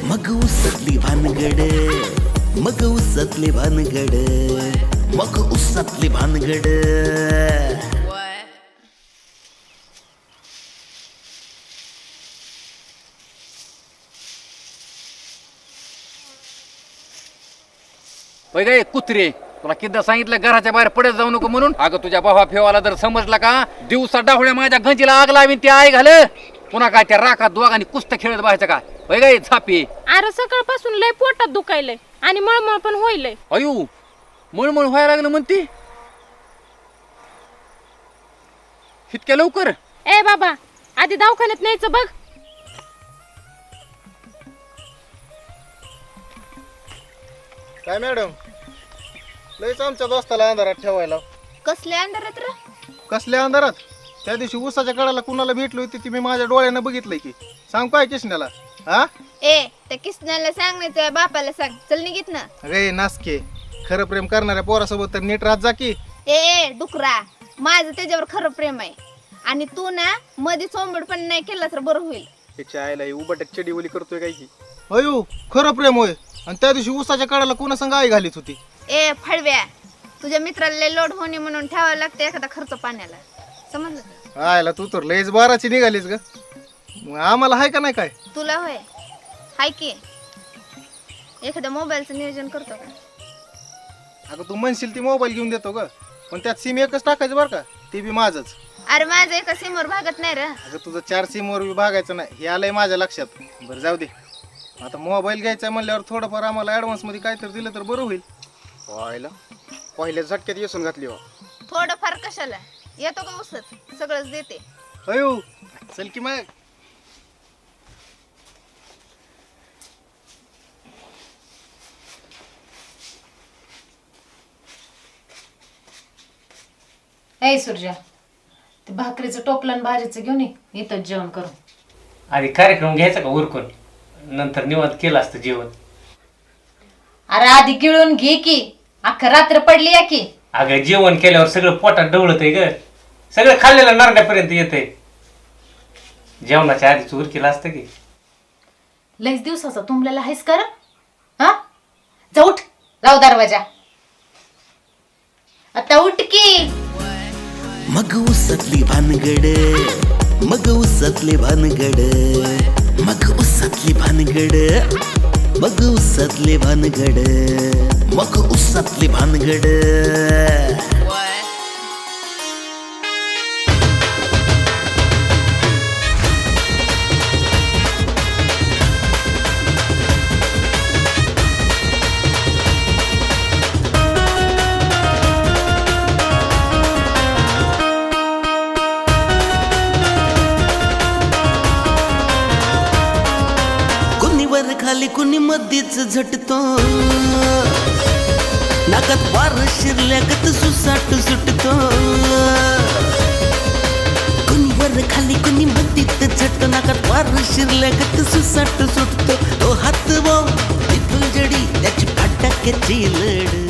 मग उसतली भानगड, मग उसतली भानगड, मग उसतली भानगड. गे कुत्रे, तुला किती सांगितलं घराच्या बाहेर पडत जाऊ नको म्हणून. अगं तुझ्या भावा फेवाला जर समजला का दिवसा डाहुळ्या माझ्या गंजीला आग लावीन ती आई घाल. पुन्हा काय त्या राखात दोघांनी कुस्त्या खेळत बसायचं का? गे झापी. अरे सकाळपासून लय पोटात दुखायलंय आणि मळमळ पण होईलय. अयो मळमळ व्हायला लागलं म्हणते इतक्या लवकर? ए बाबा आधी दवाखान्यात न्यायचं बघ. काय मॅडम, लयच आमच्या दोस्ताला अंधारात ठेवायला. कसल्या अंधारात रे? कसल्या अंधारात? त्या दिवशी उसाच्या कडाला कुणाला भेटली होती ती मी माझ्या डोळ्यानं बघितलंय की. सांग काय किसण्याला? हा ए त्या किसनाला सांग नाही तुझ्या बापाला सांग. चल निघित ना. अरे नासके, खरं प्रेम करणाऱ्या पोरासोबत तर नीट राहत जा की. ए डुकरा, माझं त्याच्यावर खरं प्रेम आहे आणि तू ना मध्ये चोंबड पण नाही केला तर बरं होईल. त्याच्या आईला उबटक चडी ओली करतोय काय की? अयो खरं प्रेम होय. आणि त्या दिवशी उसाच्या कडाला कुणा संग आई घालीत होती? ए फळव्या, तुझ्या मित्राला लय लोड होणे म्हणून ठेवावं लागतं एखादा खर्च पाण्याला, समजलं का? आयला तू तर लयच बाराची निघालीस ग. मग आम्हाला हाय का नाही काय? तुला होय हाय की एखाद्या मोबाईलचं नियोजन करतो का? अगं तू म्हणशील ती मोबाईल घेऊन देतो ग, पण त्यात सिम एकच टाकायचं बरं का, ते बी माझंच. अरे माझं एका सिमवर भागत नाही रे. अगं तुझं 4 सिमवर बी भागायचं नाही हे आलंय माझ्या लक्षात. बरं जाऊ दे, आता मोबाईल घ्यायचा म्हणल्यावर थोडंफार आम्हाला ऍडव्हान्स मध्ये काय तर दिलं तर बरं होईल. व्हायला पहिल्या झटक्यात येसून घातली हो. थोडंफार कशाला, येतो का उसच सगळंच देते. अयो चल की मग. ए सुरजा, ते भाकरीचं टोपलं आणि भाजीचं घेऊन ये, इथंच जेवण करू. आधी कार्यक्रम घ्यायचा का उरकून, नंतर निवांत केलं असतं जेवण. अरे आधी गिळून घे की, अख्खा रात्र पडली या की. अगं जेवण केल्यावर सगळं पोटात डवळत आहे ग, सगळं खाल्लेलं नारड्यापर्यंत येतंय. जेवणाच्या आधीच उरकेलं असतं की. लईच दिवसाचा तुंबलेला आहेस कर. हा जा उठ, लाव दरवाजा. आता उठ की. मग उसतली भानगड, मग उसतली भानगड, मग उसतली भानगड, मग उसतली भानगड, मग उसतली भानगड. खाली कुणी मध्येच झटतो, नाकात वार शिरल्यागत सुसाट सुटतो. कुणी वर खाली कुणी मध्येच झटतो, नाकात वार शिरल्यागत सुसाट सुटतो. तो हात वो ती फुलझडी त्याची फटाक्याची लढ.